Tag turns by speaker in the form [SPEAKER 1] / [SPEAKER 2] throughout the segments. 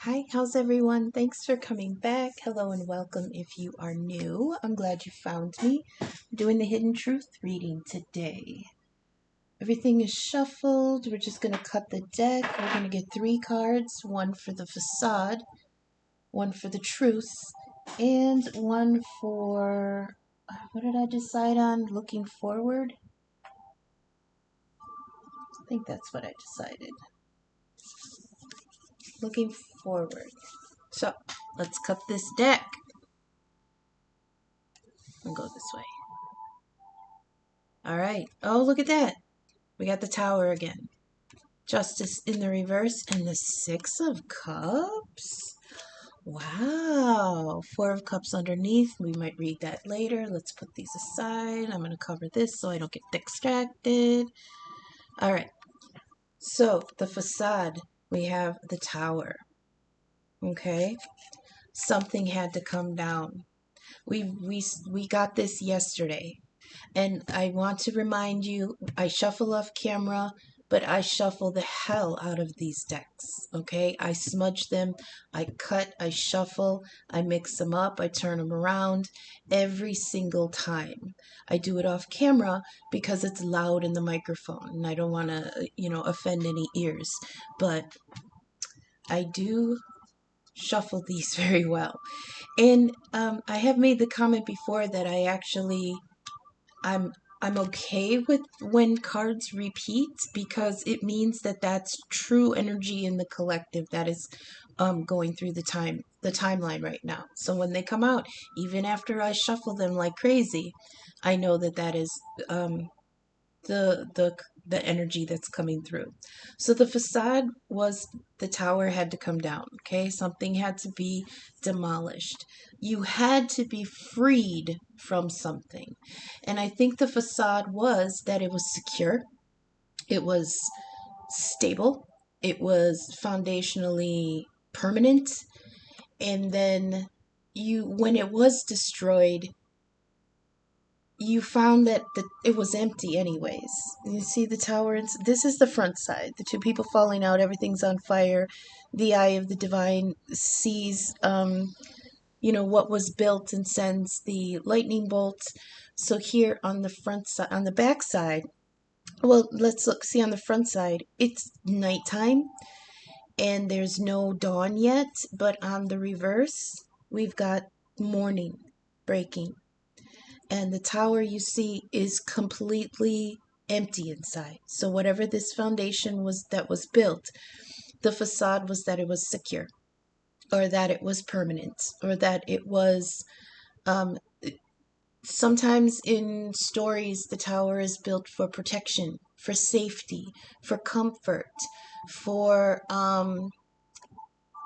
[SPEAKER 1] Hi, how's everyone? Thanks for coming back. Hello and welcome if you are new. I'm glad you found me. I'm doing the Hidden Truth reading today. Everything is shuffled. We're just going to cut the deck. We're going to get 3 cards, one for the facade, one for the truth, and one for, what did I decide on? Looking forward? I think that's what I decided. Looking forward. So, let's cut this deck. I'll go this way. All right. Oh, look at that. We got the Tower again. Justice in the reverse and the 6 of Cups. Wow. 4 of Cups underneath. We might read that later. Let's put these aside. I'm going to cover this so I don't get distracted. All right. So, the facade, we have the Tower. Okay. Something had to come down. We got this yesterday. And I want to remind you, I shuffle off camera, but I shuffle the hell out of these decks, okay? I smudge them, I cut, I shuffle, I mix them up, I turn them around every single time. I do it off camera because it's loud in the microphone and I don't want to, offend any ears. But I do shuffle these very well. And I have made the comment before that I'm okay with when cards repeat because it means that that's true energy in the collective that is going through the timeline right now. So when they come out, even after I shuffle them like crazy, I know that that is the energy that's coming through. So the facade was the Tower had to come down, okay? Something had to be demolished. You had to be freed from something. And I think the facade was that it was secure, it was stable, it was foundationally permanent, and then when it was destroyed, you found that it was empty anyways. You see the tower? This is the front side. The 2 people falling out, everything's on fire. The eye of the divine sees, what was built and sends the lightning bolts. So here on the front side, on the back side, well, let's see on the front side, it's nighttime and there's no dawn yet, but on the reverse, we've got morning breaking. And the tower you see is completely empty inside. So whatever this foundation was that was built, the facade was that it was secure, or that it was permanent, or that it was sometimes in stories the tower is built for protection, for safety, for comfort, for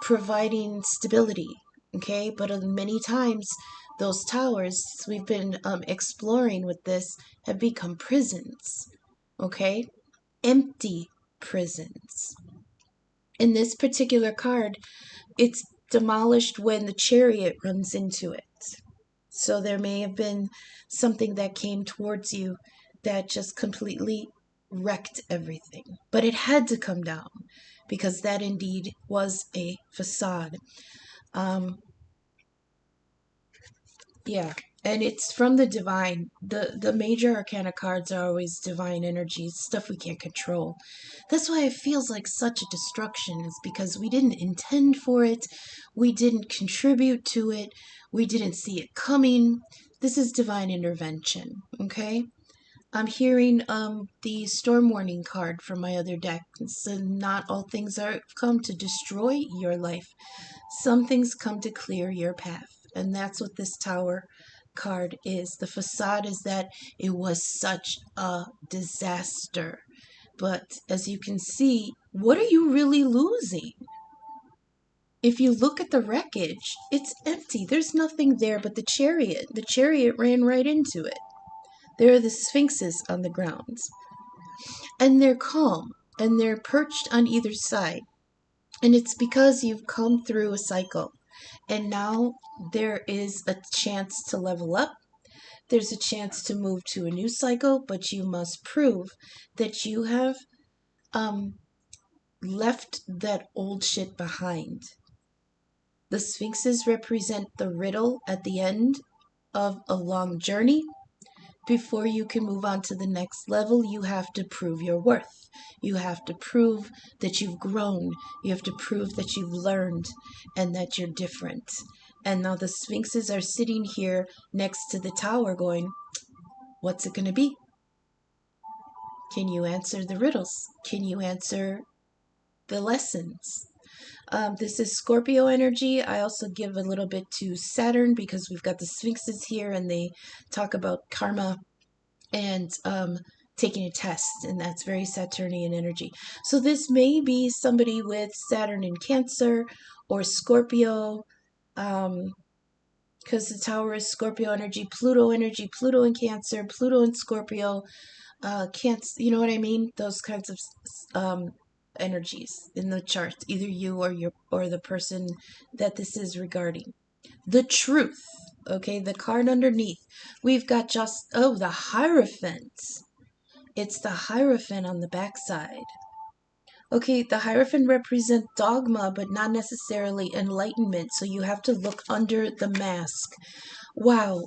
[SPEAKER 1] providing stability, okay? But many times those towers we've been exploring with this have become prisons, okay? Empty prisons. In this particular card, it's demolished when the chariot runs into it. So there may have been something that came towards you that just completely wrecked everything. But it had to come down because that indeed was a facade. Yeah, and it's from the divine. The major arcana cards are always divine energies, stuff we can't control. That's why it feels like such a destruction, is because we didn't intend for it, we didn't contribute to it, we didn't see it coming. This is divine intervention, okay? I'm hearing the storm warning card from my other deck. So not all things are come to destroy your life. Some things come to clear your path. And that's what this tower card is. The facade is that it was such a disaster. But as you can see, what are you really losing? If you look at the wreckage, it's empty. There's nothing there but the chariot. The chariot ran right into it. There are the sphinxes on the ground. And they're calm. And they're perched on either side. And it's because you've come through a cycle. And now there is a chance to level up. There's a chance to move to a new cycle, but you must prove that you have left that old shit behind. The sphinxes represent the riddle at the end of a long journey. Before you can move on to the next level, you have to prove your worth. You have to prove that you've grown. You have to prove that you've learned and that you're different. And now the sphinxes are sitting here next to the tower going, what's it going to be? Can you answer the riddles? Can you answer the lessons? This is Scorpio energy. I also give a little bit to Saturn because we've got the sphinxes here and they talk about karma and taking a test, and that's very Saturnian energy. So this may be somebody with Saturn in Cancer or Scorpio, because the tower is Scorpio energy, Pluto in Cancer, Pluto in Scorpio, Cancer, you know what I mean? Those kinds of energies in the chart, either you or the person that this is regarding. The truth. Okay, the card underneath. We've got the Hierophant. It's the Hierophant on the backside. Okay, the Hierophant represents dogma, but not necessarily enlightenment. So you have to look under the mask. Wow.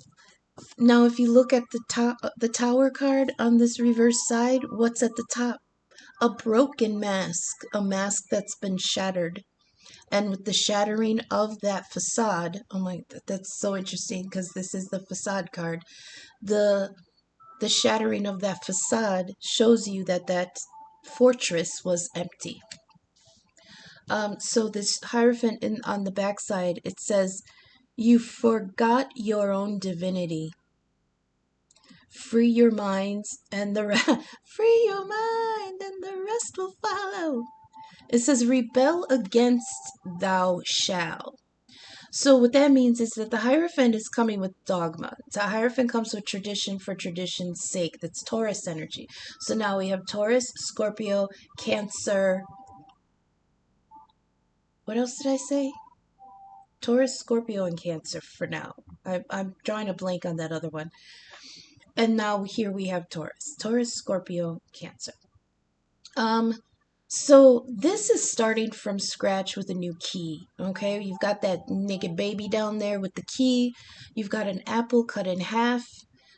[SPEAKER 1] Now, if you look at the Tower card on this reverse side, what's at the top? A broken mask, a mask that's been shattered. And with the shattering of that facade, oh my, that's so interesting because this is the facade card. The shattering of that facade shows you that fortress was empty. So this Hierophant on the backside, it says, you forgot your own divinity. Free your minds and the rest. Free your mind and the rest will follow. It says, rebel against thou shall. So what that means is that the Hierophant is coming with dogma. The Hierophant comes with tradition for tradition's sake. That's Taurus energy. So now we have Taurus, Scorpio, Cancer. What else did I say? Taurus, Scorpio, and Cancer for now. I'm drawing a blank on that other one. And now here we have Taurus. Taurus, Scorpio, Cancer. So this is starting from scratch with a new key, okay? You've got that naked baby down there with the key. You've got an apple cut in half.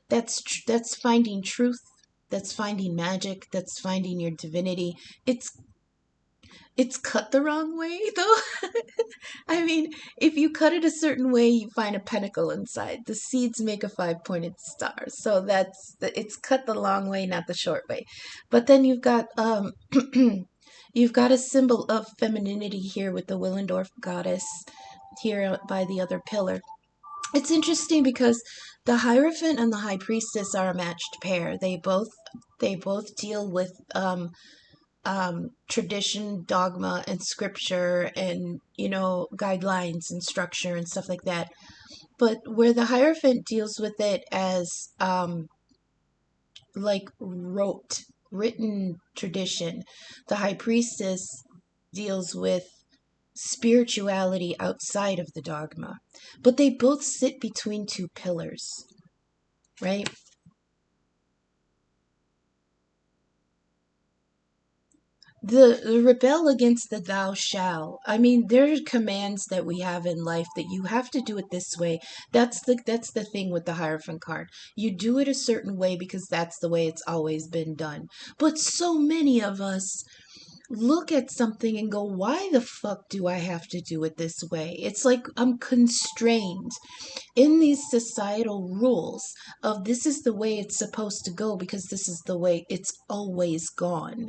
[SPEAKER 1] That's finding truth. That's finding magic. That's finding your divinity. It's cut the wrong way, though. I mean, if you cut it a certain way, you find a pentacle inside. The seeds make a five-pointed star. So it's cut the long way, not the short way. But then you've got you've got a symbol of femininity here with the Willendorf goddess here by the other pillar. It's interesting because the Hierophant and the High Priestess are a matched pair. They both deal with tradition, dogma, and scripture, and guidelines and structure and stuff like that. But where the Hierophant deals with it as like written tradition, the High Priestess deals with spirituality outside of the dogma. But they both sit between two pillars, right? The rebel against the thou shall. I mean, there are commands that we have in life that you have to do it this way. That's the thing with the Hierophant card. You do it a certain way because that's the way it's always been done. But so many of us look at something and go, why the fuck do I have to do it this way? It's like I'm constrained in these societal rules of this is the way it's supposed to go because this is the way it's always gone.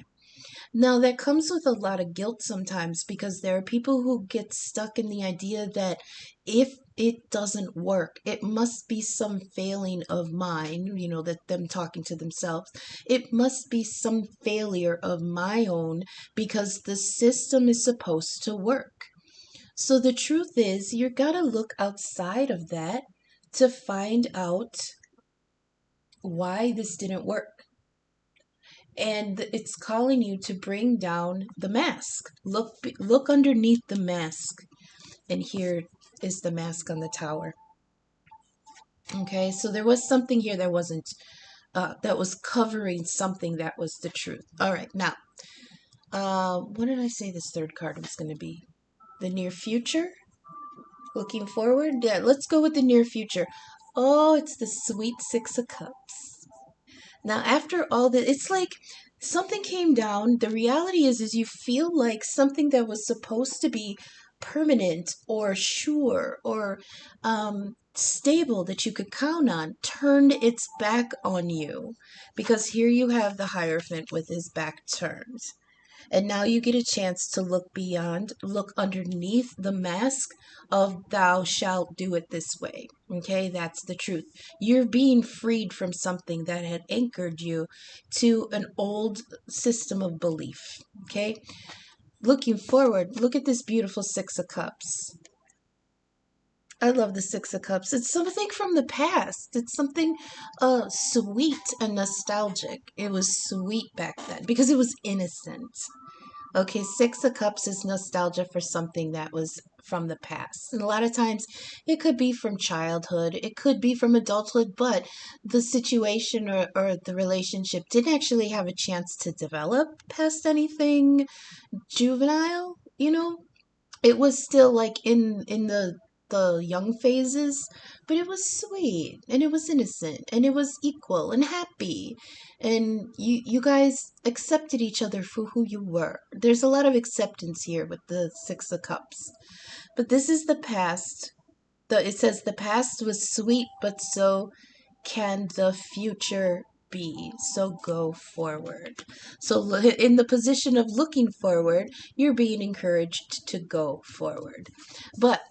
[SPEAKER 1] Now, that comes with a lot of guilt sometimes because there are people who get stuck in the idea that if it doesn't work, it must be some failing of mine, that them talking to themselves. It must be some failure of my own because the system is supposed to work. So the truth is, you gotta look outside of that to find out why this didn't work. And it's calling you to bring down the mask. Look underneath the mask. And here is the mask on the tower. Okay, so there was something here that wasn't, that was covering something that was the truth. All right, now, what did I say this third card was going to be? The near future? Looking forward? Yeah, let's go with the near future. Oh, it's the sweet Six of Cups. Now, after all that, it's like something came down. The reality is you feel like something that was supposed to be permanent or sure or stable that you could count on turned its back on you. Because here you have the Hierophant with his back turned. And now you get a chance to look beyond, look underneath the mask of thou shalt do it this way. Okay, that's the truth. You're being freed from something that had anchored you to an old system of belief. Okay, looking forward, look at this beautiful Six of Cups. I love the Six of Cups. It's something from the past. It's something sweet and nostalgic. It was sweet back then because it was innocent. Okay, Six of Cups is nostalgia for something that was from the past. And a lot of times it could be from childhood, it could be from adulthood, but the situation or the relationship didn't actually have a chance to develop past anything juvenile, you know? It was still like in the young phases, but it was sweet and it was innocent and it was equal and happy, and you guys accepted each other for who you were. There's a lot of acceptance here with the Six of Cups, but this is the past. It says the past was sweet, but so can the future be. So go forward. So in the position of looking forward, you're being encouraged to go forward. But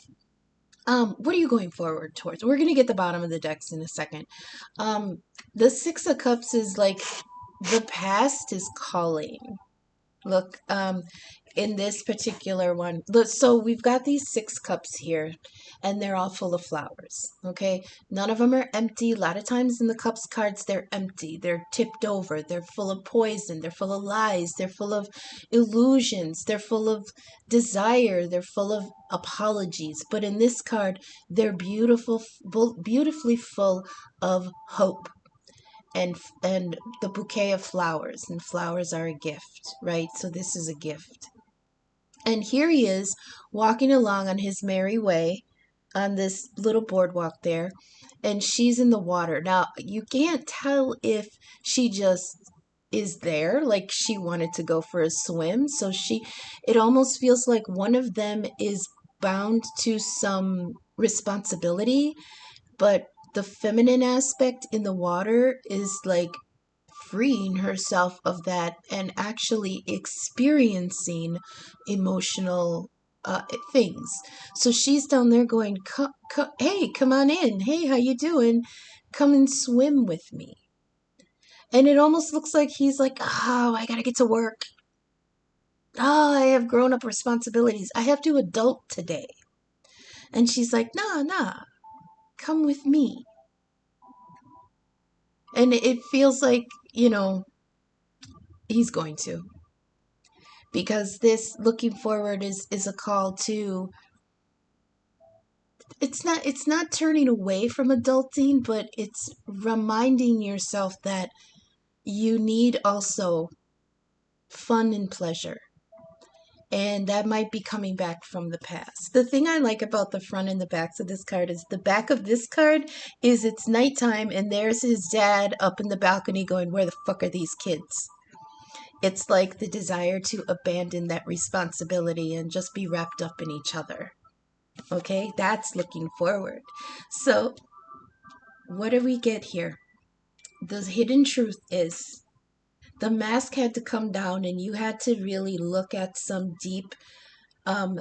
[SPEAKER 1] what are you going forward towards? We're gonna get the bottom of the decks in a second. The Six of Cups is like the past is calling. Look, in this particular one, look, so we've got these six cups here, and they're all full of flowers. Okay, none of them are empty. A lot of times in the cups cards, they're empty. They're tipped over. They're full of poison. They're full of lies. They're full of illusions. They're full of desire. They're full of apologies. But in this card, they're beautifully full of hope and the bouquet of flowers, and flowers are a gift, right? So this is a gift. And here he is walking along on his merry way on this little boardwalk there, and she's in the water. Now you can't tell if she just is there, like she wanted to go for a swim. So it almost feels like one of them is bound to some responsibility, but the feminine aspect in the water is like freeing herself of that and actually experiencing emotional things. So she's down there going, hey, come on in. Hey, how you doing? Come and swim with me. And it almost looks like he's like, oh, I gotta get to work. Oh, I have grown up responsibilities. I have to adult today. And she's like, nah, come with me. And it feels like, he's going to. Because this looking forward is a call to, it's not turning away from adulting, but it's reminding yourself that you need also fun and pleasure. And that might be coming back from the past. The thing I like about the front and the backs of this card is the back of this card is it's nighttime and there's his dad up in the balcony going, where the fuck are these kids? It's like the desire to abandon that responsibility and just be wrapped up in each other. Okay, that's looking forward. So, what do we get here? The hidden truth is the mask had to come down and you had to really look at some um,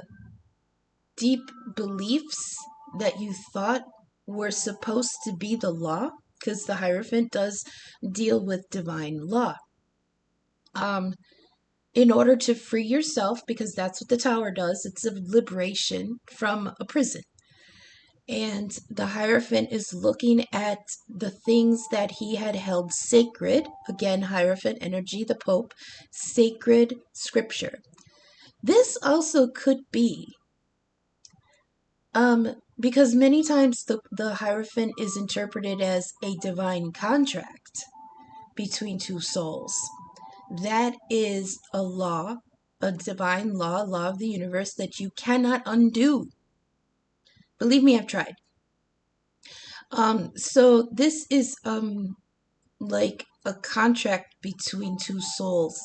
[SPEAKER 1] deep beliefs that you thought were supposed to be the law, because the Hierophant does deal with divine law. In order to free yourself, because that's what the Tower does, it's a liberation from a prison. And the Hierophant is looking at the things that he had held sacred. Again, Hierophant energy, the Pope, sacred scripture. This also could be, because many times the Hierophant is interpreted as a divine contract between two souls. That is a law, a divine law, law of the universe that you cannot undo. Believe me, I've tried. So this is like a contract between two souls.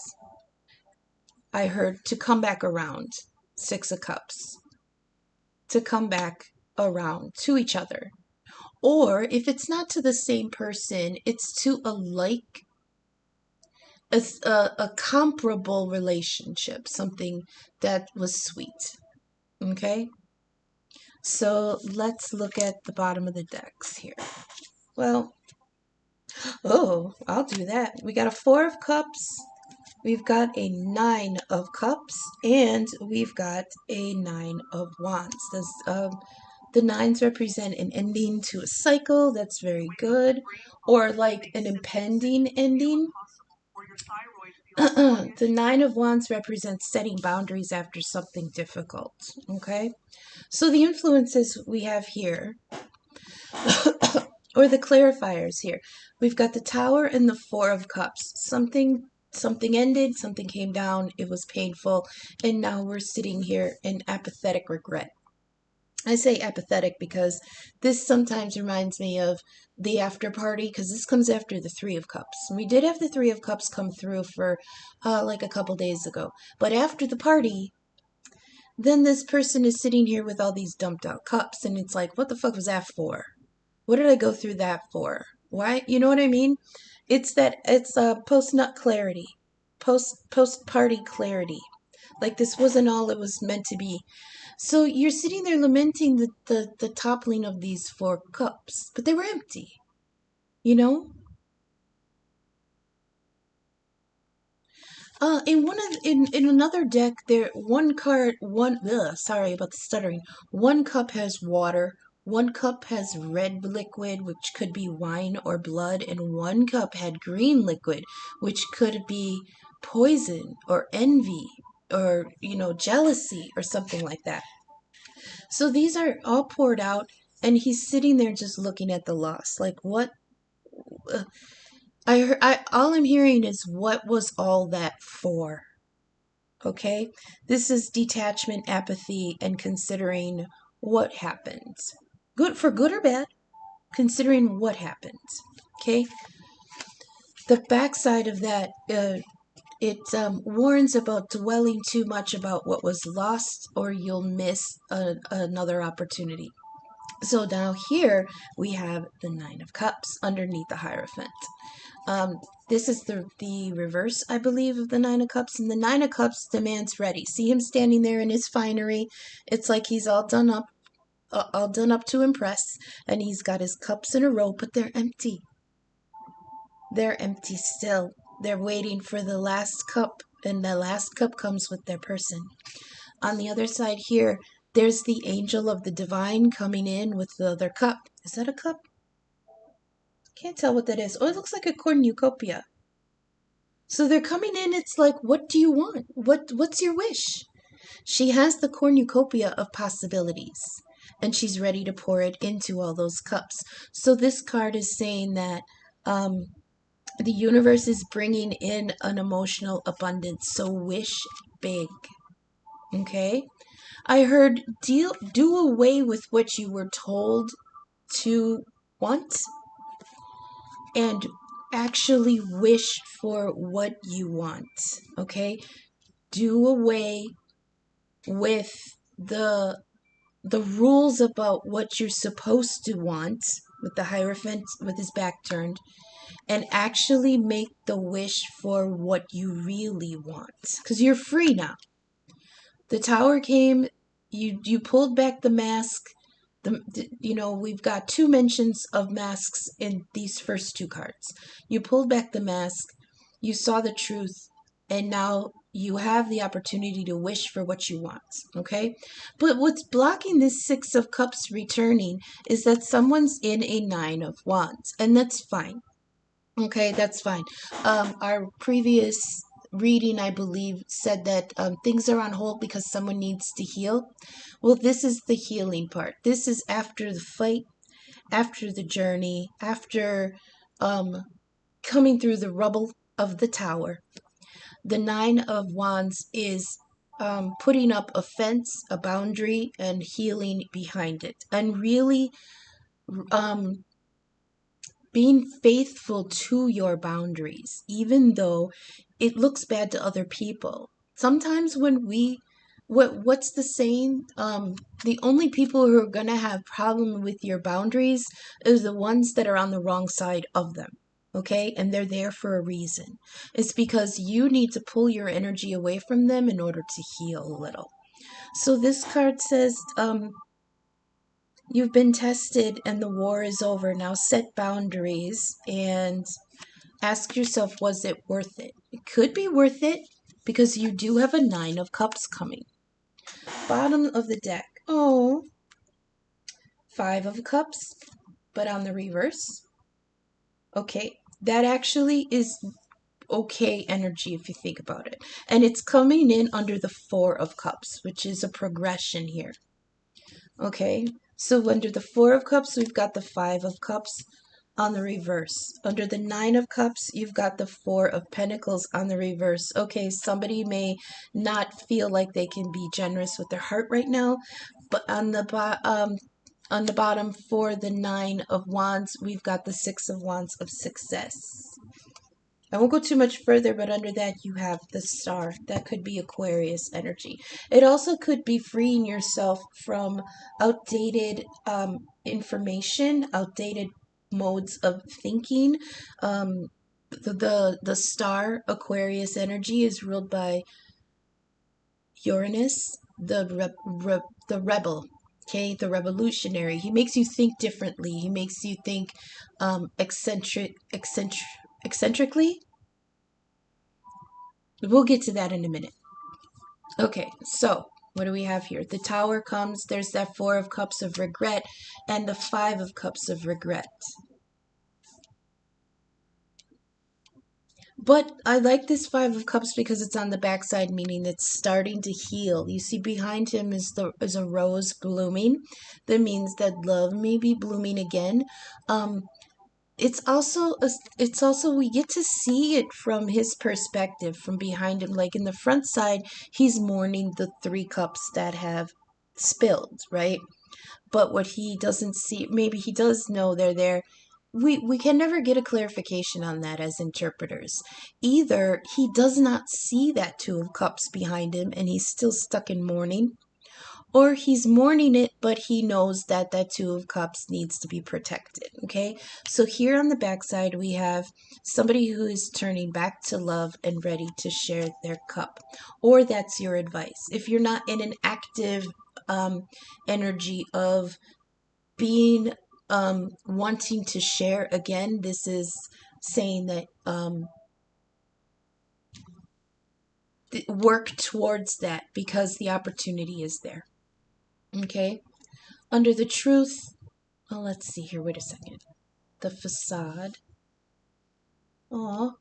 [SPEAKER 1] I heard to come back around. Six of Cups. To come back around to each other. Or if it's not to the same person, it's to a a comparable relationship, something that was sweet. Okay? So let's look at the bottom of the decks here. Well, oh, I'll do that. We got a Four of Cups, we've got a Nine of Cups, and we've got a Nine of Wands. The nines represent an ending to a cycle. That's very good. Or like an impending ending. The Nine of Wands represents setting boundaries after something difficult. Okay? So the influences we have here, or the clarifiers here, we've got the Tower and the Four of Cups. Something ended, something came down, it was painful, and now we're sitting here in apathetic regret. I say apathetic because this sometimes reminds me of the after party, because this comes after the Three of Cups. We did have the Three of Cups come through for like a couple days ago. But after the party, then this person is sitting here with all these dumped out cups, and it's like, what the fuck was that for? What did I go through that for? Why? You know what I mean? It's post nut clarity, post party clarity. Like this wasn't all it was meant to be. So you're sitting there lamenting the toppling of these four cups, but they were empty, you know? In another deck there one card one ugh, sorry about the stuttering. One cup has water, one cup has red liquid, which could be wine or blood, and one cup had green liquid, which could be poison or envy or jealousy or something like that. So these are all poured out, and he's sitting there just looking at the loss. Like, what? Uh, all I'm hearing is, what was all that for? Okay? This is detachment, apathy, and considering what happened. Good for good or bad, considering what happened. Okay? The backside of that, it warns about dwelling too much about what was lost, or you'll miss another opportunity. So now here we have the Nine of Cups underneath the Hierophant. Um, this is the reverse, I believe, of the Nine of Cups. And the Nine of Cups, the man's ready. See him standing there in his finery. It's like he's all done up to impress. And he's got his cups in a row, but they're empty. They're empty still. They're waiting for the last cup, and the last cup comes with their person. On the other side here, there's the angel of the divine coming in with the other cup. Is that a cup? Can't tell what that is. Oh, it looks like a cornucopia. So they're coming in, it's like, what do you want? What's your wish? She has the cornucopia of possibilities, and she's ready to pour it into all those cups. So this card is saying that the universe is bringing in an emotional abundance, so wish big. Okay? I heard do away with what you were told to want and actually wish for what you want. Okay? Do away with the the rules about what you're supposed to want, with the Hierophant with his back turned, and actually make the wish for what you really want, because you're free now. The Tower came, you pulled back the mask. We've got two mentions of masks in these first two cards. You pulled back the mask, you saw the truth, and now you have the opportunity to wish for what you want. Okay? But what's blocking this Six of Cups returning is that someone's in a Nine of Wands, and that's fine. Okay, that's fine. Our previous reading, I believe, said that things are on hold because someone needs to heal. Well, this is the healing part. This is after the fight, after the journey, after coming through the rubble of the tower. The Nine of Wands is putting up a fence, a boundary, and healing behind it, and really um, being faithful to your boundaries, even though it looks bad to other people. Sometimes when what's the saying? The only people who are gonna have problem with your boundaries is the ones that are on the wrong side of them. Okay, and they're there for a reason. It's because you need to pull your energy away from them in order to heal a little. So this card says, you've been tested and the war is over. Now set boundaries and ask yourself, was it worth it? It could be worth it because you do have a Nine of Cups coming. Bottom of the deck. Oh, Five of Cups, but on the reverse. Okay, that actually is okay energy if you think about it. And it's coming in under the Four of Cups, which is a progression here. Okay, so under the Four of Cups, we've got the Five of Cups on the reverse. Under the Nine of Cups, you've got the Four of Pentacles on the reverse. Okay, somebody may not feel like they can be generous with their heart right now, but on the bottom for the Nine of Wands, we've got the Six of Wands of success. I won't go too much further, but under that you have the Star. That could be Aquarius energy. It also could be freeing yourself from outdated information, outdated modes of thinking. The Star Aquarius energy is ruled by Uranus, the rebel. Okay, the revolutionary. He makes you think differently. He makes you think eccentrically. We'll get to that in a minute. Okay, so what do we have here? The Tower comes, there's that Four of Cups of regret, and the Five of Cups of regret. But I like this Five of Cups because it's on the backside, meaning it's starting to heal. You see behind him is a rose blooming. That means that love may be blooming again. Um, it's also we get to see it from his perspective, from behind him. Like in the front side, he's mourning the three cups that have spilled, right? But what he doesn't see, maybe he does know they're there. We can never get a clarification on that as interpreters. Either he does not see that Two of Cups behind him and he's still stuck in mourning, or he's mourning it, but he knows that that Two of Cups needs to be protected. Okay, so here on the backside we have somebody who is turning back to love and ready to share their cup, or that's your advice. If you're not in an active energy of being wanting to share again, this is saying that work towards that because the opportunity is there. Okay, under the Truth. Oh, let's see here. Wait a second. The Facade. Oh.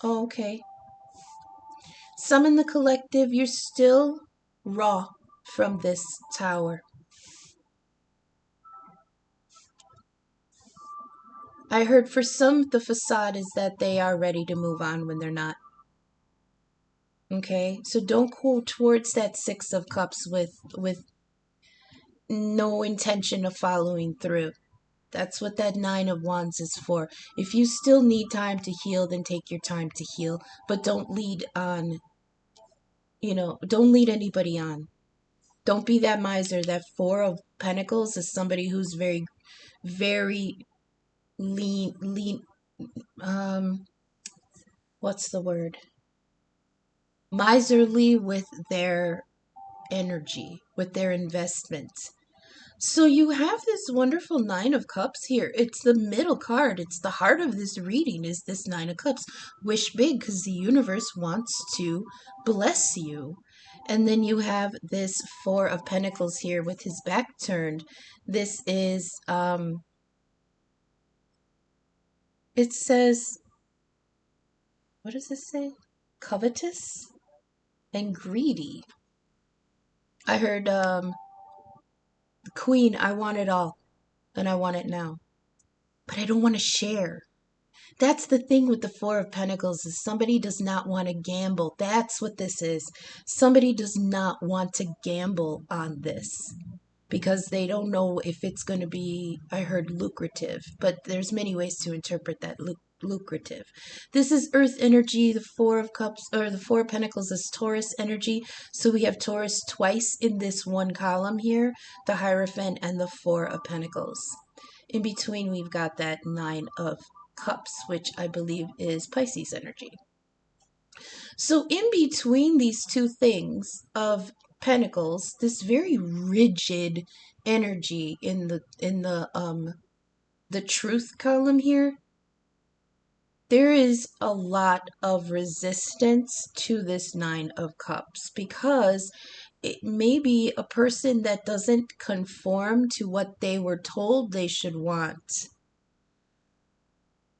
[SPEAKER 1] Oh, okay. Summon the Collective. You're still raw from this Tower. I heard for some, the Facade is that they are ready to move on when they're not. Okay, so don't go towards that Six of Cups with no intention of following through. That's what that Nine of Wands is for. If you still need time to heal, then take your time to heal. But don't lead on, don't lead anybody on. Don't be that miser. That Four of Pentacles is somebody who's very, very lean, what's the word? Miserly with their energy, with their investment. So you have this wonderful Nine of Cups here. It's the middle card. It's the heart of this reading is this Nine of Cups. Wish big because the universe wants to bless you. And then you have this Four of Pentacles here with his back turned. This is, it says, what does this say? Covetous and greedy. I heard, Queen, I want it all. And I want it now. But I don't want to share. That's the thing with the Four of Pentacles is somebody does not want to gamble. That's what this is. Somebody does not want to gamble on this because they don't know if it's going to be, I heard lucrative, but there's many ways to interpret that lucrative. This is earth energy. The Four of Cups or the Four of Pentacles is Taurus energy. So we have Taurus twice in this one column here, the Hierophant and the Four of Pentacles. In between, we've got that Nine of Cups, which I believe is Pisces energy. So in between these two things of Pentacles, this very rigid energy in the truth column here, there is a lot of resistance to this Nine of Cups because it may be a person that doesn't conform to what they were told they should want.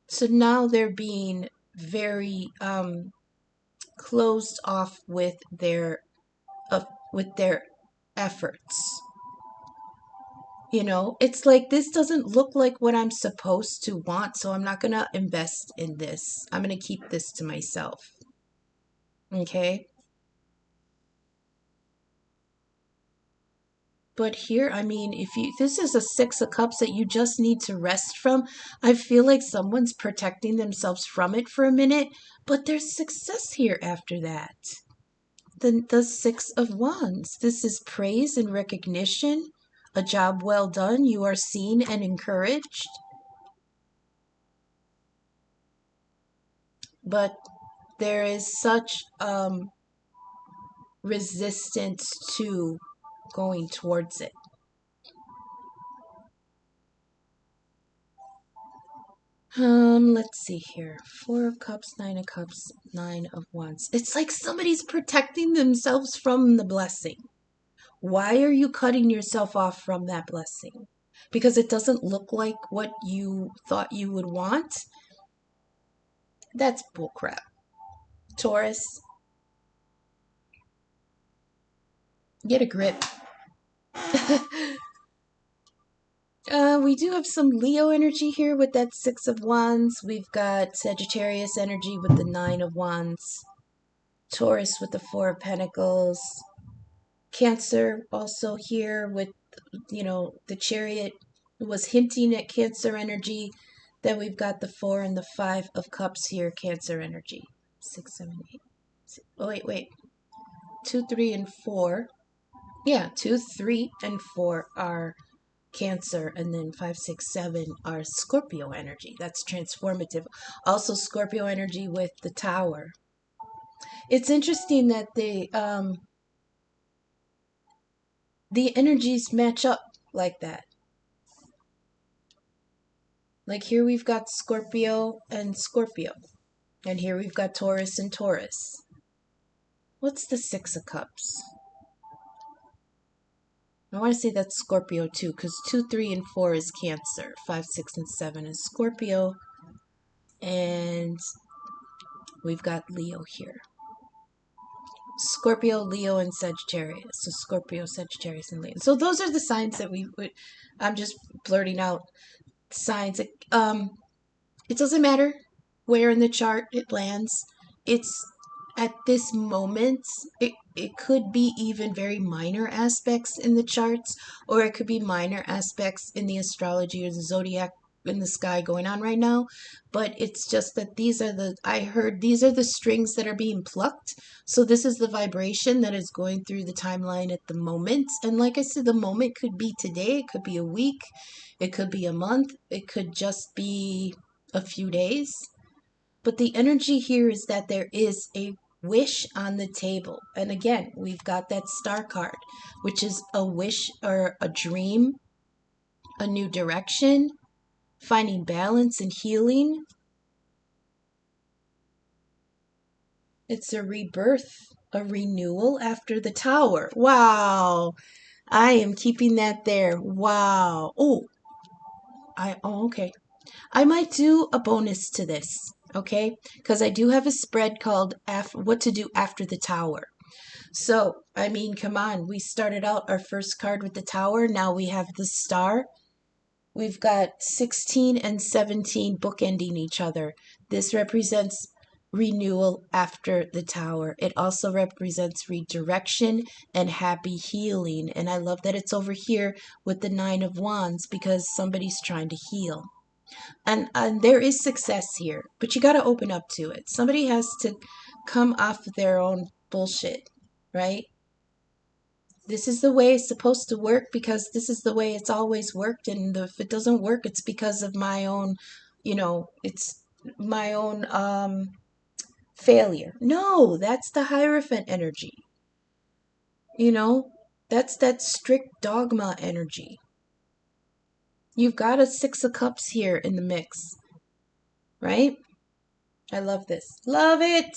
[SPEAKER 1] So now they're being very closed off with their efforts. You know, it's like this doesn't look like what I'm supposed to want, so I'm not going to invest in this. I'm going to keep this to myself. Okay? But here, I mean, this is a Six of Cups that you just need to rest from. I feel like someone's protecting themselves from it for a minute, but there's success here after that. The Six of Wands. This is praise and recognition. A job well done. You are seen and encouraged. But there is such resistance to going towards it. Let's see here. Four of Cups, Nine of Cups, Nine of Wands. It's like somebody's protecting themselves from the blessing. Why are you cutting yourself off from that blessing? Because it doesn't look like what you thought you would want? That's bullcrap. Taurus, get a grip. We do have some Leo energy here with that Six of Wands. We've got Sagittarius energy with the Nine of Wands. Taurus with the Four of Pentacles. Cancer also here with, the Chariot was hinting at Cancer energy. Then we've got the Four and the Five of Cups here, Cancer energy. 6, 7, 8. Oh, wait. 2, 3, and 4. Yeah, 2, 3, and 4 are Cancer, and then 5, 6, 7 are Scorpio energy. That's transformative. Also Scorpio energy with the Tower. It's interesting that the energies match up like that. Like here we've got Scorpio and Scorpio. And here we've got Taurus and Taurus. What's the Six of Cups? I want to say that's Scorpio too, because 2, 3, and 4 is Cancer. 5, 6, and 7 is Scorpio. And we've got Leo here. Scorpio, Leo, and Sagittarius. So Scorpio, Sagittarius, and Leo. So those are the signs that I'm just blurting out signs. It doesn't matter where in the chart it lands. It's at this moment, it could be even very minor aspects in the charts, or it could be minor aspects in the astrology or the zodiac in the sky going on right now. But it's just that I heard these are the strings that are being plucked. So this is the vibration that is going through the timeline at the moment. And like I said, the moment could be today, it could be a week, it could be a month, it could just be a few days. But the energy here is that there is a wish on the table. And again, we've got that Star card, which is a wish or a dream, a new direction, finding balance and healing. It's a rebirth, a renewal after the Tower. Wow. I am keeping that there. Wow. Okay. I might do a bonus to this, okay? Because I do have a spread called What to Do After the Tower. So, I mean, come on. We started out our first card with the Tower. Now we have the Star. We've got 16 and 17 bookending each other. This represents renewal after the tower. It also represents redirection and happy healing. And I love that it's over here with the Nine of Wands because somebody's trying to heal. And there is success here, but you got to open up to it. Somebody has to come off of their own bullshit, right? This is the way it's supposed to work because this is the way it's always worked. And if it doesn't work, it's because of my own, it's my own failure. No, that's the Hierophant energy. You know, that's that strict dogma energy. You've got a Six of Cups here in the mix, right? I love this. Love it.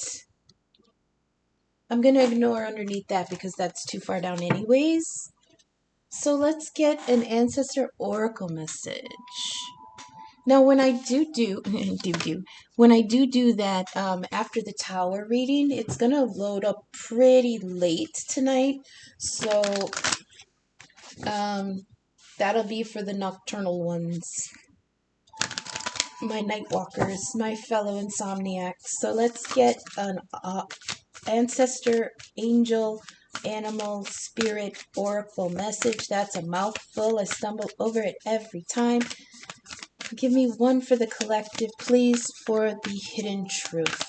[SPEAKER 1] I'm going to ignore underneath that because that's too far down anyways. So let's get an Ancestor Oracle message. Now, when I when I do that after the tower reading, it's going to load up pretty late tonight. So that'll be for the nocturnal ones. My night walkers, my fellow insomniacs. So let's get an ancestor, angel, animal, spirit, oracle message. That's a mouthful. I stumble over it every time. Give me one for the collective, please, for the hidden truth.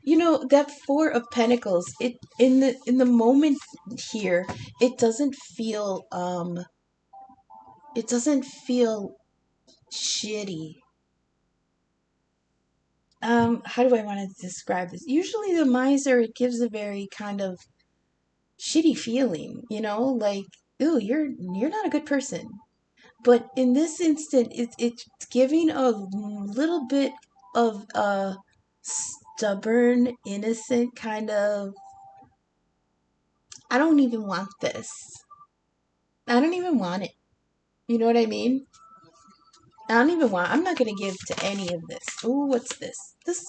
[SPEAKER 1] You know, that Four of Pentacles, it in the moment here, it doesn't feel shitty. How do I want to describe this? Usually the miser, it gives a very kind of shitty feeling, like, ooh, you're not a good person. But in this instant, it's giving a little bit of a stubborn, innocent kind of, I don't even want this. I don't even want it. You know what I mean? I'm not going to give to any of this. Ooh, what's this?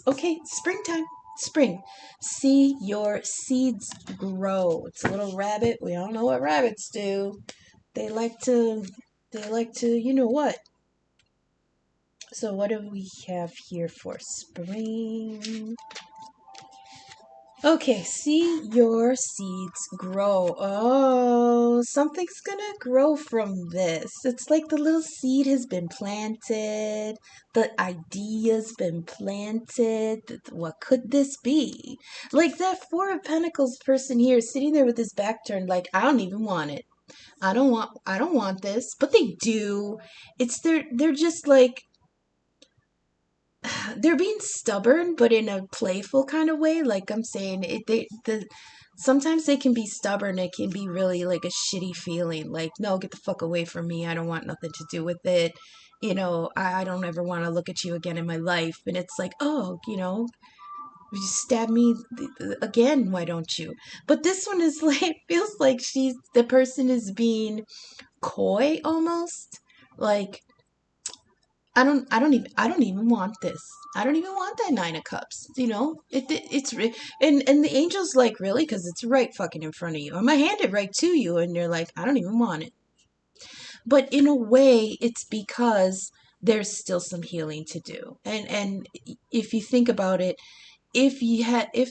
[SPEAKER 1] Okay, springtime. Spring. See your seeds grow. It's a little rabbit. We all know what rabbits do. They like to, you know what? So what do we have here for spring? Okay, see your seeds grow. Oh, something's gonna grow from this. It's like the little seed has been planted. The idea's been planted. What could this be? Like that Four of Pentacles person here sitting there with his back turned like, I don't even want it. I don't want this. But they do. They're just like, they're being stubborn, but in a playful kind of way. Like I'm saying, sometimes they can be stubborn. It can be really like a shitty feeling. Like, no, get the fuck away from me. I don't want nothing to do with it. I don't ever want to look at you again in my life. And it's like, oh, you stab me again. Why don't you? But this one is like, it feels like the person is being coy almost. Like, I don't even want this. I don't even want that Nine of Cups. And the angel's like, really? Because it's right fucking in front of you. I'm gonna hand it right to you, and you're like, I don't even want it. But in a way, it's because there's still some healing to do. And if you think about it, if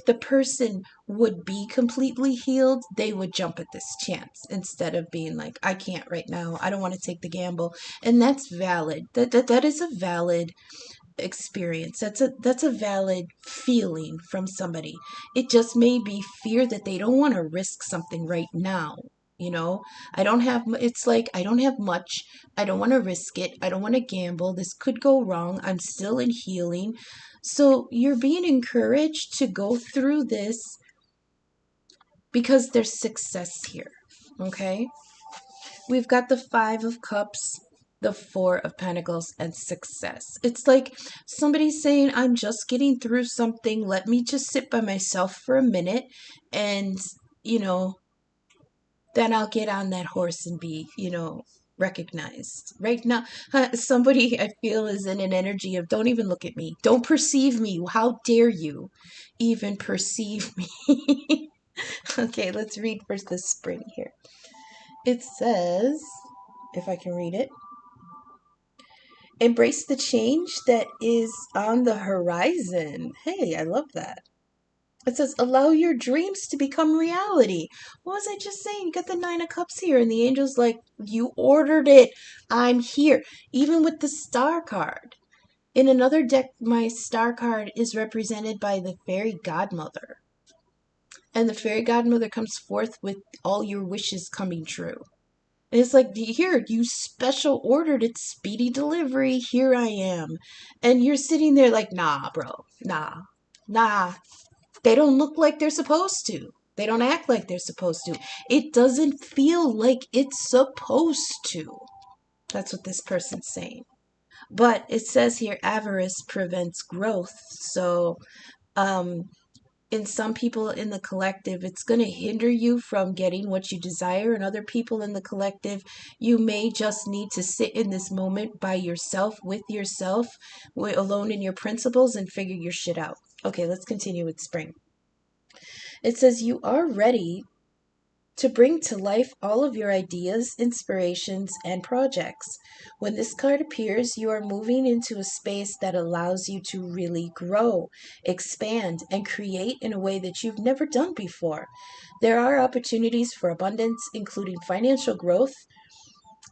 [SPEAKER 1] the person would be completely healed, they would jump at this chance instead of being like, I can't right now, I don't want to take the gamble. And that's valid. That is a valid experience. That's a valid feeling from somebody. It just may be fear that they don't want to risk something right now. I don't have, it's like, I don't have much. I don't want to risk it. I don't want to gamble. This could go wrong. I'm still in healing. So you're being encouraged to go through this because there's success here. Okay? We've got the Five of Cups, the Four of Pentacles, and success. It's like somebody saying, I'm just getting through something. Let me just sit by myself for a minute and, then I'll get on that horse and be, recognized. Right now, somebody I feel is in an energy of, don't even look at me. Don't perceive me. How dare you even perceive me? Okay, let's read first the spring here. It says, if I can read it, embrace the change that is on the horizon. Hey, I love that. It says, allow your dreams to become reality. What was I just saying? You got the Nine of Cups here, and the angel's like, you ordered it. I'm here. Even with the star card. In another deck, my star card is represented by the fairy godmother. And the fairy godmother comes forth with all your wishes coming true. And it's like, here, you special ordered it, speedy delivery. Here I am. And you're sitting there like, nah, bro. Nah. They don't look like they're supposed to. They don't act like they're supposed to. It doesn't feel like it's supposed to. That's what this person's saying. But it says here, avarice prevents growth. So, in some people in the collective, it's going to hinder you from getting what you desire. And other people in the collective, you may just need to sit in this moment by yourself, with yourself, alone in your principles, and figure your shit out. Okay, let's continue with spring. It says you are ready to bring to life all of your ideas, inspirations, and projects. When this card appears, you are moving into a space that allows you to really grow, expand, and create in a way that you've never done before. There are opportunities for abundance, including financial growth.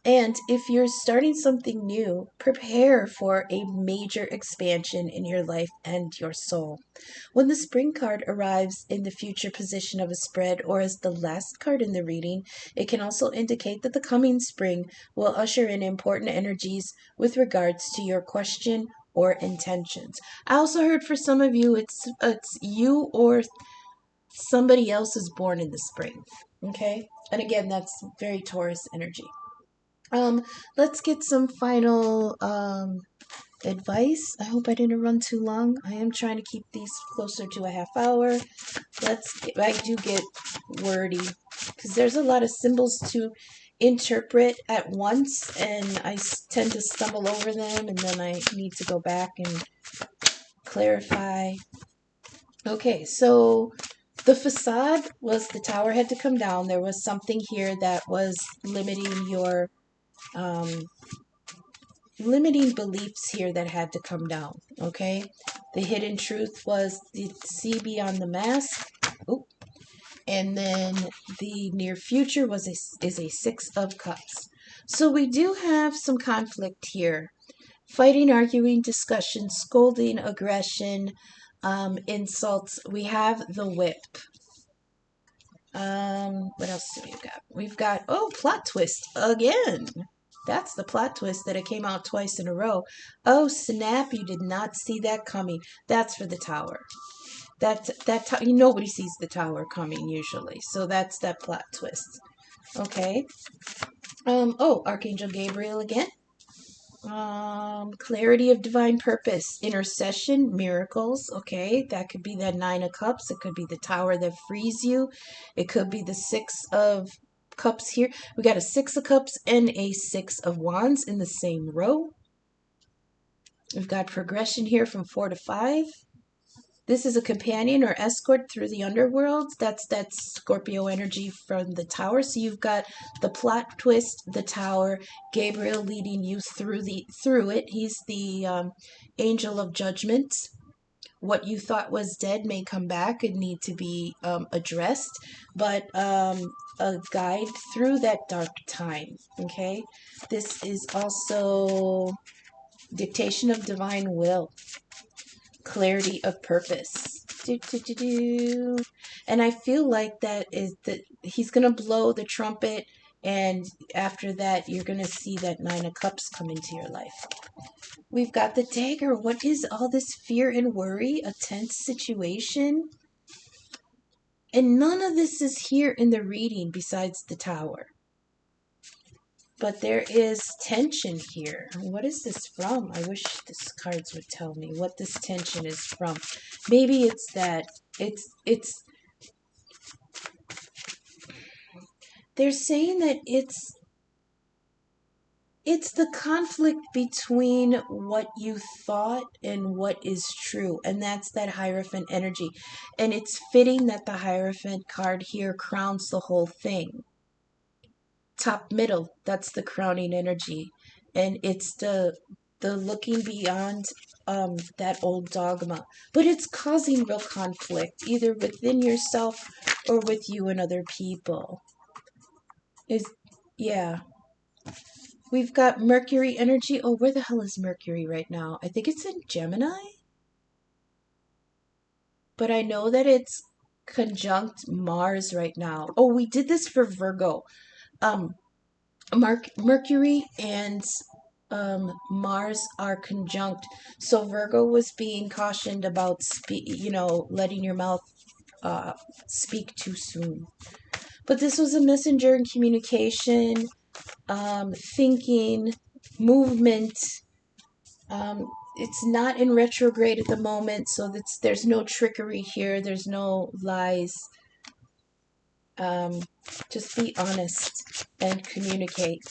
[SPEAKER 1] And if you're starting something new, prepare for a major expansion in your life and your soul. When the spring card arrives in the future position of a spread or as the last card in the reading, it can also indicate that the coming spring will usher in important energies with regards to your question or intentions. I also heard for some of you, it's you or somebody else is born in the spring. Okay? And again, that's very Taurus energy. Let's get some final advice. I hope I didn't run too long. I am trying to keep these closer to a half hour. I do get wordy because there's a lot of symbols to interpret at once, and I tend to stumble over them, and then I need to go back and clarify. Okay, so the facade was the tower had to come down. There was something here that was limiting your um, limiting beliefs here that had to come down. Okay, the hidden truth was the see beyond the mask. Oop. And then the near future is a Six of Cups. So we do have some conflict here. Fighting, arguing, discussion, scolding, aggression, insults. We have the whip. What else do we got? We've got, oh, plot twist again. That's the plot twist that it came out twice in a row. Oh, snap, you did not see that coming. That's for the tower. Nobody sees the tower coming usually. So that's that plot twist. Okay. Oh, Archangel Gabriel again. Clarity of divine purpose, intercession, miracles. Okay, that could be that Nine of Cups. It could be the tower that frees you. It could be the Six of Cups here. We got a Six of Cups and a Six of Wands in the same row. We've got progression here from 4 to 5. This is a companion or escort through the underworld. That's that Scorpio energy from the tower. So you've got the plot twist, the tower, Gabriel leading you through it. He's the angel of judgment. What you thought was dead may come back and need to be addressed, but a guide through that dark time. Okay, this is also dictation of divine will, clarity of purpose. And I feel like that is that he's gonna blow the trumpet, and after that you're gonna see that Nine of Cups come into your life. We've got the dagger. What is all this fear and worry? A tense situation? And none of this is here in the reading besides the tower. But there is tension here. What is this from? I wish these cards would tell me what this tension is from. Maybe it's that it's they're saying that It's the conflict between what you thought and what is true, and that's that Hierophant energy. And it's fitting that the Hierophant card here crowns the whole thing. Top middle, that's the crowning energy. And it's the looking beyond that old dogma. But it's causing real conflict, either within yourself or with you and other people. Is yeah. We've got Mercury energy. Oh, where the hell is Mercury right now? I think it's in Gemini, but I know that it's conjunct Mars right now. Oh, we did this for Virgo. Um, Mercury and Mars are conjunct. So Virgo was being cautioned about letting your mouth uh, speak too soon. But this was a messenger in communication, thinking, movement. It's not in retrograde at the moment, so there's no trickery here. There's no lies. Um, just be honest and communicate.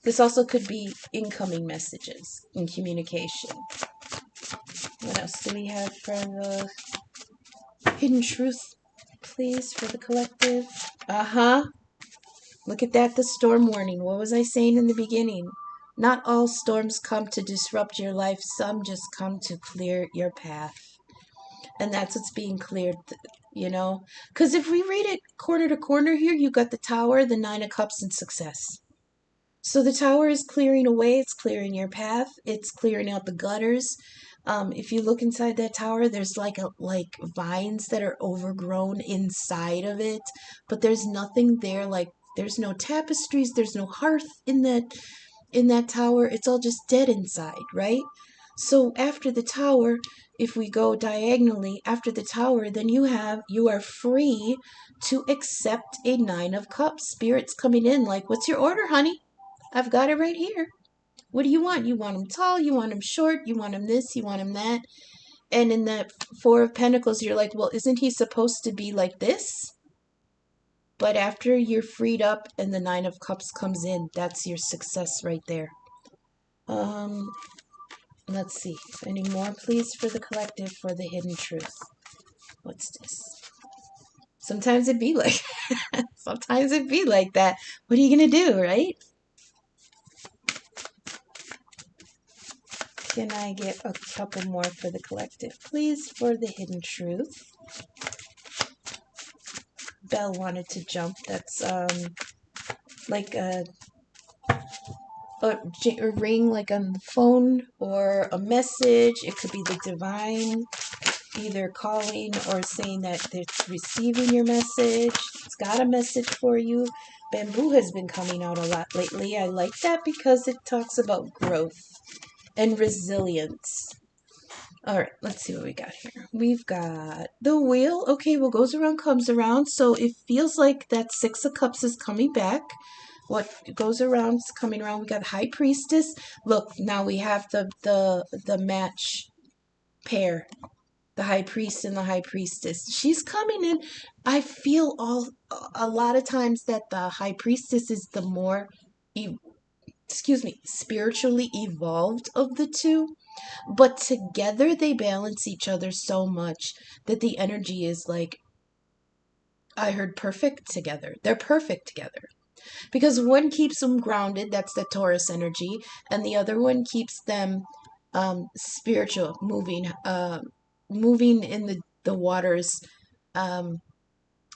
[SPEAKER 1] This also could be incoming messages in communication. What else do we have for the hidden truth, please, for the collective? Uh-huh. Look at that, the storm warning. What was I saying in the beginning? Not all storms come to disrupt your life. Some just come to clear your path. And that's what's being cleared, you know? Because if we read it corner to corner here, you got the Tower, the Nine of Cups, and success. So the Tower is clearing away. It's clearing your path. It's clearing out the gutters. If you look inside that tower, there's like vines that are overgrown inside of it, but there's nothing there. Like there's no tapestries, there's no hearth in that tower. It's all just dead inside, right? So after the tower, if we go diagonally after the tower, then you are free to accept a Nine of Cups. Spirit's coming in like, what's your order, honey? I've got it right here. What do you want? You want him tall? You want him short? You want him this? You want him that? And in that Four of Pentacles, you're like, well, isn't he supposed to be like this? But after you're freed up and the Nine of Cups comes in, that's your success right there. Let's see. Any more, please, for the collective, for the hidden truth? What's this? Sometimes it be like sometimes it be like that. What are you gonna do, right? Can I get a couple more for the collective, please, for the hidden truth? Belle wanted to jump. That's like a ring, like on the phone, or a message. It could be the divine, either calling or saying that it's receiving your message. It's got a message for you. Bamboo has been coming out a lot lately. I like that because it talks about growth and resilience. All right, let's see what we got here. We've got the wheel. Okay, well, goes around, comes around. So it feels like that Six of Cups is coming back. What goes around is coming around. We got High Priestess. Look, now we have the match pair. The High Priest and the High Priestess. She's coming in. I feel a lot of times that the High Priestess is the more spiritually evolved of the two. But together they balance each other so much that the energy is like, I heard perfect together. They're perfect together. Because one keeps them grounded, that's the Taurus energy, and the other one keeps them spiritual, moving in the waters um,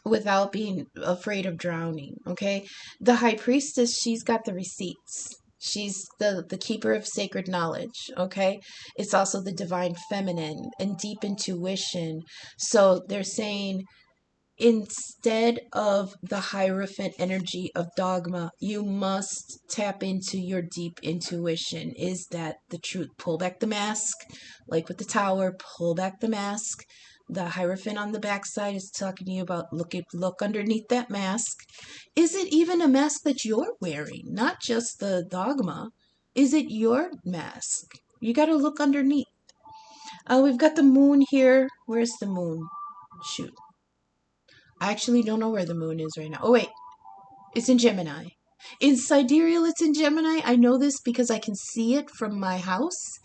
[SPEAKER 1] without being afraid of drowning. Okay, the High Priestess, she's got the receipts. She's the keeper of sacred knowledge. Okay, it's also the divine feminine and deep intuition. So they're saying, instead of the Hierophant energy of Dogma, you must tap into your deep intuition. Is that the truth? Pull back the mask, like with the Tower, pull back the mask. The Hierophant on the backside is talking to you about look underneath that mask. Is it even a mask that you're wearing? Not just the Dogma. Is it your mask? You got to look underneath. We've got the moon here. Where's the moon? Shoot. I actually don't know where the moon is right now. Oh, wait. It's in Gemini. In sidereal, it's in Gemini. I know this because I can see it from my house.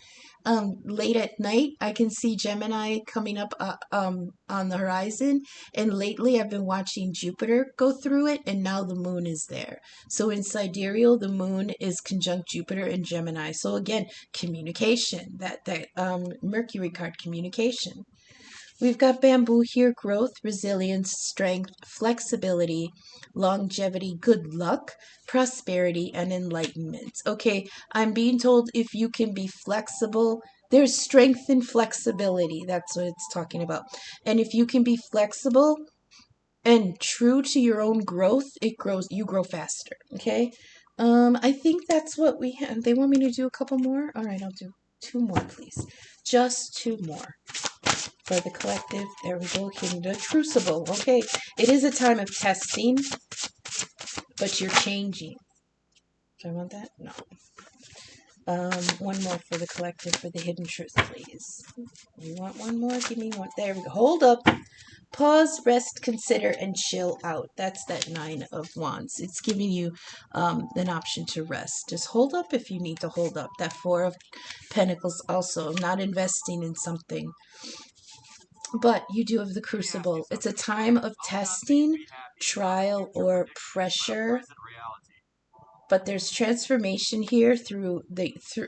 [SPEAKER 1] Late at night, I can see Gemini coming up on the horizon. And lately, I've been watching Jupiter go through it, and now the moon is there. So in sidereal, the moon is conjunct Jupiter in Gemini. So again, communication. That Mercury card, communication. We've got bamboo here: growth, resilience, strength, flexibility, longevity, good luck, prosperity, and enlightenment. Okay, I'm being told if you can be flexible, there's strength and flexibility. That's what it's talking about. And if you can be flexible and true to your own growth, it grows, you grow faster. Okay. I think that's what we have. They want me to do a couple more. All right, I'll do two more, please. Just two more for the collective. There we go. Hitting the crucible. Okay. It is a time of testing, but you're changing. Do I want that? No. One more for the collective for the hidden truth, please. You want one more? Give me one. There we go. Hold up. Pause, rest, consider, and chill out. That's that 9 of Wands. It's giving you an option to rest. Just hold up if you need to hold up. That 4 of Pentacles also. Not investing in something. But you do have the crucible. It's a time of testing, trial, or pressure. But there's transformation here through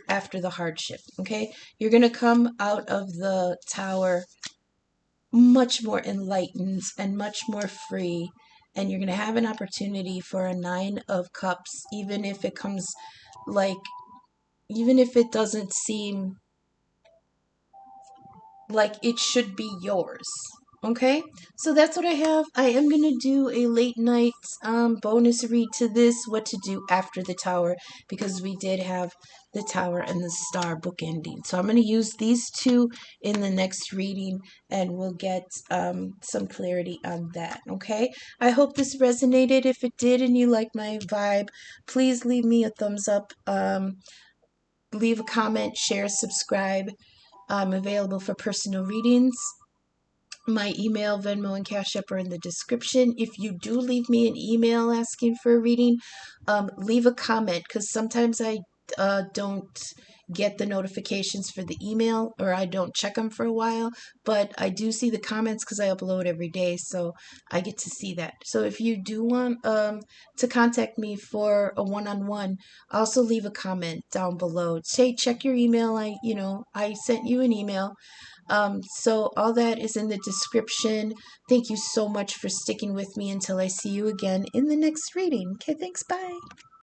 [SPEAKER 1] after the hardship. Okay, you're gonna come out of the tower much more enlightened and much more free, and you're gonna have an opportunity for a 9 of Cups, even if it comes like, even if it doesn't seem like it should be yours. Okay, so that's what I have. I am going to do a late night bonus read to this, what to do after the tower, because we did have the tower and the star book ending. So I'm going to use these two in the next reading, and we'll get some clarity on that. Okay, I hope this resonated. If it did and you like my vibe, please leave me a thumbs up. Leave a comment, share, subscribe. I'm available for personal readings. My email, Venmo, and Cash App are in the description. If you do leave me an email asking for a reading, leave a comment, because sometimes I don't get the notifications for the email, or I don't check them for a while, but I do see the comments because I upload every day, so I get to see that. So if you do want to contact me for a one-on-one, also leave a comment down below. Say, check your email. I sent you an email. So all that is in the description. Thank you so much for sticking with me until I see you again in the next reading. Okay, thanks. Bye.